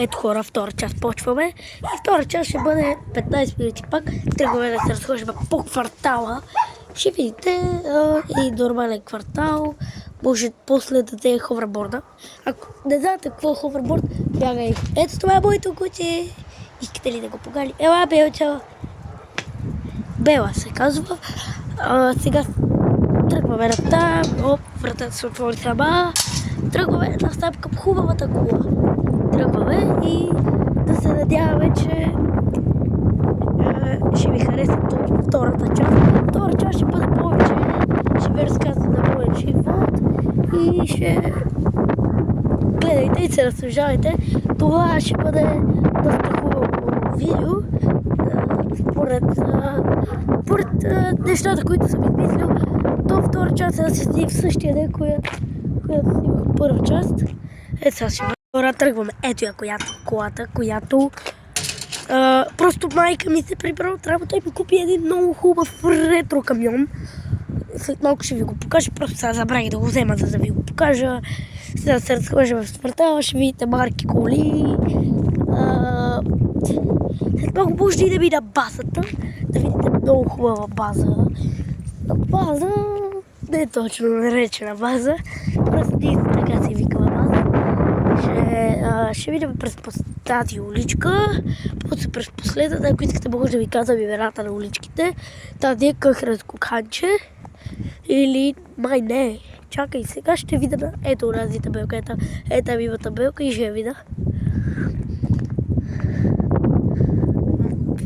Ето хора, втора част почваме. И втора част ще бъде 15 минути пак. Тръгваме да се разхождаме по квартала. Ще видите и нормален квартал. Може после да те е ховерборда. Ако не знаете какво е ховерборд, бягай. Ето това е моето куче. Искате ли да го покани? Ела, Белча. Бела се казва. Сега тръгваме на там. Оп, вратата се отвори сама. Тръгваме на там към хубавата кола. Тръгваме и да се надяваме, че ще ви хареса втората част. Втора част ще бъде повече. Ще ви разказвам на моя живот и ще гледайте и се разсъждавайте. Това ще бъде доста хубаво видео. Според нещата, които съм измислил, то втора част е да се снимам в същия ден, която снимах първа част. Ето сега ще бъде. Тръгваме. Ето я колата, която просто майка ми се прибра от работа и ми купи един много хубав ретро камион. След малко ще ви го покажа, просто сега забравих да го взема, за да ви го покажа. Сега се разхожа в квартала, ще видите марки коли. След малко може и да видя базата, да видите много хубава база. База, не е точно наречена база, просто така се викава база. Ще видим през тази уличка, после през последната, ако искате може да ви казвам имената на уличките. Тази е Къхренско кханче или май не. Чакай, сега ще видя, ето тази табелка, ето мива табелка и ще я видя.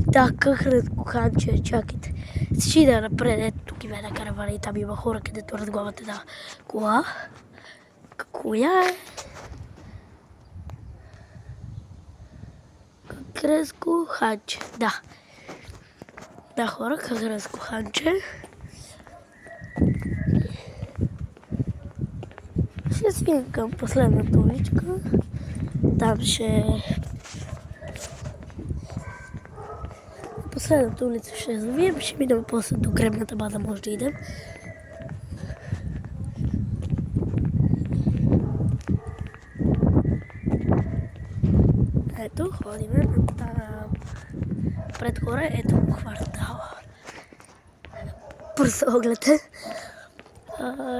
Да, Къхренско кханче, чакайте. Ще да напред, ето тук има една каравана и там има хора, където разглават една кола. Коя е? Къхренско кханче, да. Да, хора, Къхренско кханче. Ще свинем към последната уличка. Там ще... Последната улица ще завием, ще минем после до гребната база, може да идем. Ето, ходиме там. Пред хора, ето квартала. Бързо оглед е.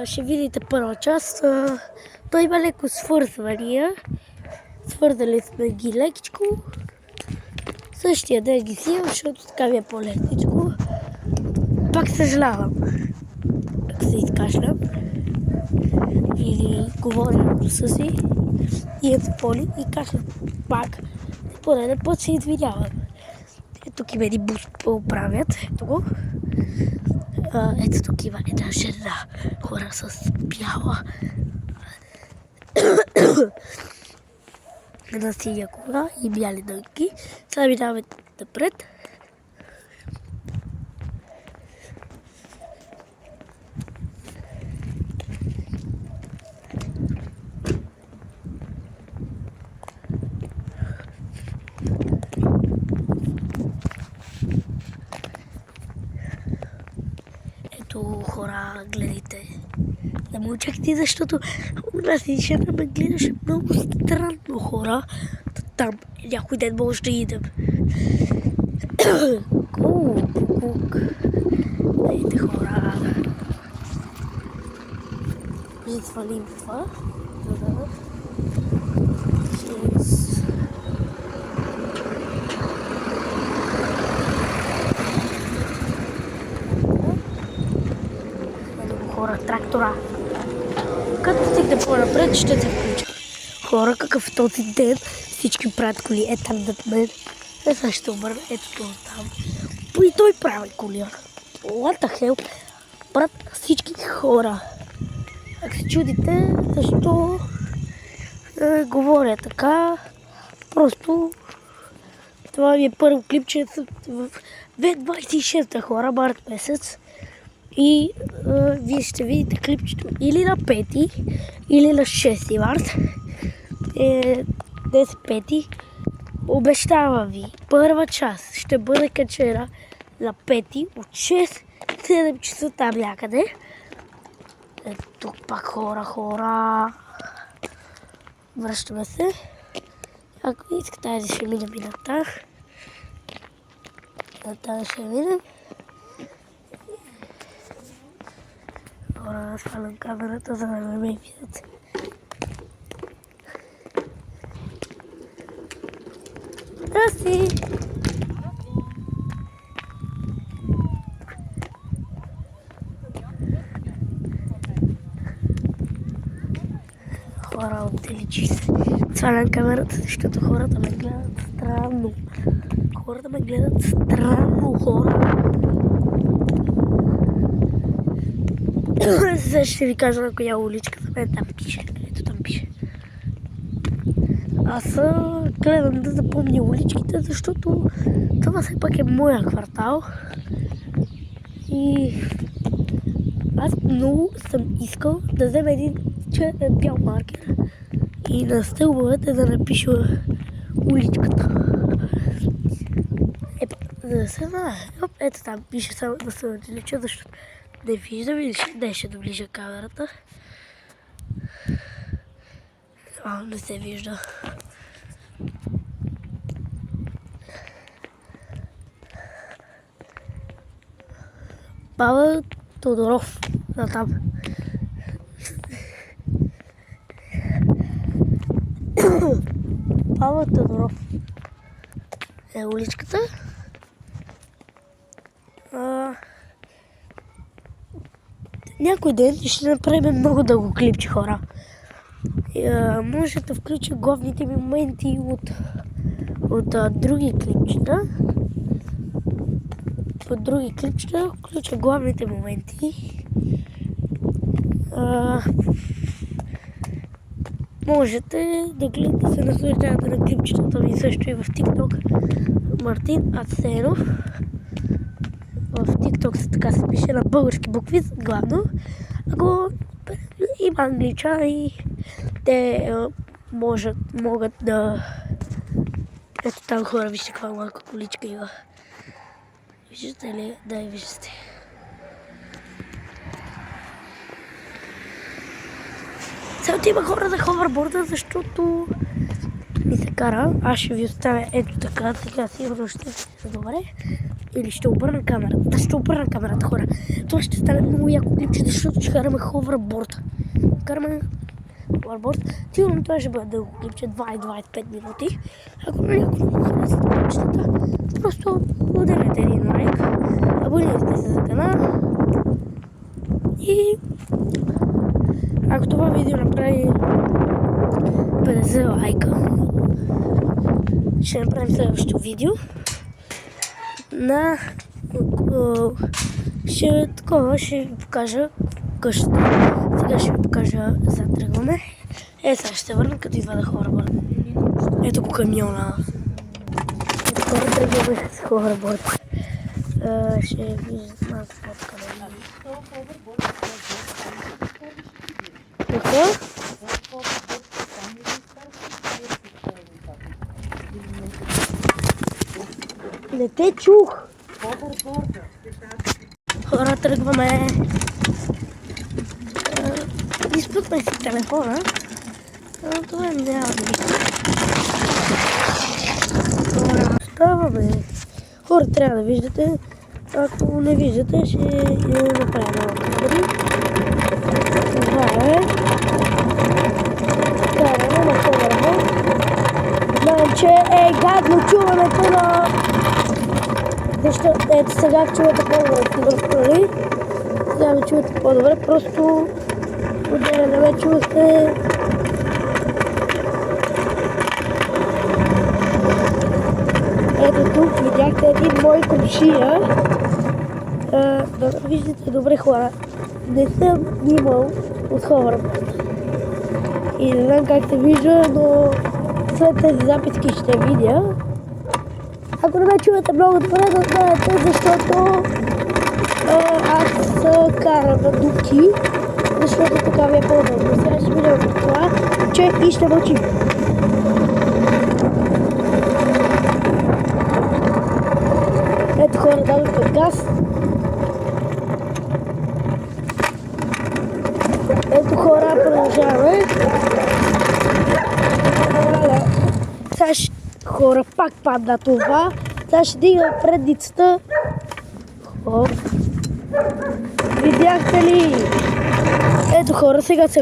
Ще видите първа част. Той има леко свързвания. Свързали сме ги лекичко. Същия ден ги сивам, защото така ми е по-лесничко. Пак съжалявам, ако се изкашлям или говоря на гласа си и ето поли и кашлям пак. Пореден път се извинявам. Тук има един бус поправят, ето го. Ето тук има една жена, хора с бяла на синя кола и бяли дънки. Сега минаваме напред. Ето хора, гледайте. Да ме очаквате, защото у нас и жена ме гледаше много странно, хора. Там някой ден може да идем. Кук. Дайте хора. Ще свалим това. Хора, трактора. Като стигне по-напред, ще се включа. Хора, какъв е този ден, всички правят коли. Е там над мен. Сега ще обърна, ето това там. И той прави коли. What the hell? Брат, всички хора. Ако се чудите, защо говоря така, просто това ми е първо клипче в 26-та хора, март месец. И вие ще видите клипчето или на 5 или на 6 март. Днес 5. Обещавам ви, първа част ще бъде качена на 5 от 6-7 часа там някъде. Ето тук пак хора. Връщаме се. Ако искате, айде ще минем и на тях. На тях ще минем. Хора, свалям камерата, за да не ме видят. Здрасти! Хора, отдалечи се. Свалям камерата, защото хората ме гледат странно. Хората ме гледат странно, хора. Сега ще ви кажа на коя уличка за мен там пише. Ето там пише. Аз гледам да запомня уличките, защото това все пак е моя квартал. И аз много съм искал да взема един бял маркер и на стълбовете да напиша уличката. За да се знае. Ето там пише само да се отдалеча, защото не виждам или ще доближа камерата. Не се вижда. Павел Тодоров, да там. Павел Тодоров е уличката. Някой ден ще направим много дълго клипче, хора. Може да включа главните ми моменти от други клипчета. От други клипчета включа главните моменти. Можете да гледате, да се наслаждавате на клипчетата ми също и в TikTok. Мартин Аценов. В TikTok така се пише на български букви, главно. Ако има англичани, те могат да... Ето там хора, вижте каква малка количка има. Виждате ли? Да, и виждате. Сега има хора за ховерборда, защото ми се кара. Аз ще ви оставя ето така, сигурно ще се добре. Или ще обърна камерата. Ще обърна камерата, хора. Това ще стане много яко клипче, защото ще караме ховерборд. Караме ховерборд. Сигурно това ще бъде дълго клипче, 20-25 минути. Ако на някой не харесат клипчетата, просто ударете един лайк. Абонирайте се за канала. И ако това видео направи 50 лайка, ще направим следващото видео. Ще ви покажа къщата. Сега ще ви покажа за тръгваме. Сега ще върна, като извада ховерборд. Ето го камиона. Скоро тръгваме с ховерборд. Ще виждат малко фотка на ви. Какво? Не те чух. Хора, тръгваме. Изпъкнах си телефона. Това няма да вижда. Ставаме. Хора, трябва да виждате. Ако не виждате, ще направя малко пари. Това е. Караме на ховерборд. Знаем, че е гадно чуването на... Защо? Ето сега чувате по-добре, сега ме чувате по-добре, просто отделя не ме чувате. Ето тук видяхте един мой комшия. Да виждате добре, хора. Не съм имал от ховерборд. И не знам как се вижда, но след тези записки ще видя. Ако не ме чувате много добре, да знаете, защото аз карам на дупки, защото така ви е по-добре. Сега ще видим от това, че и ще мълчим. Ето хора, дадохме газ. Ето хора, продължаваме. Сега Хора, пак падна това. Сега ще дига предницата. Хоп. Видяхте ли? Ето хора, сега се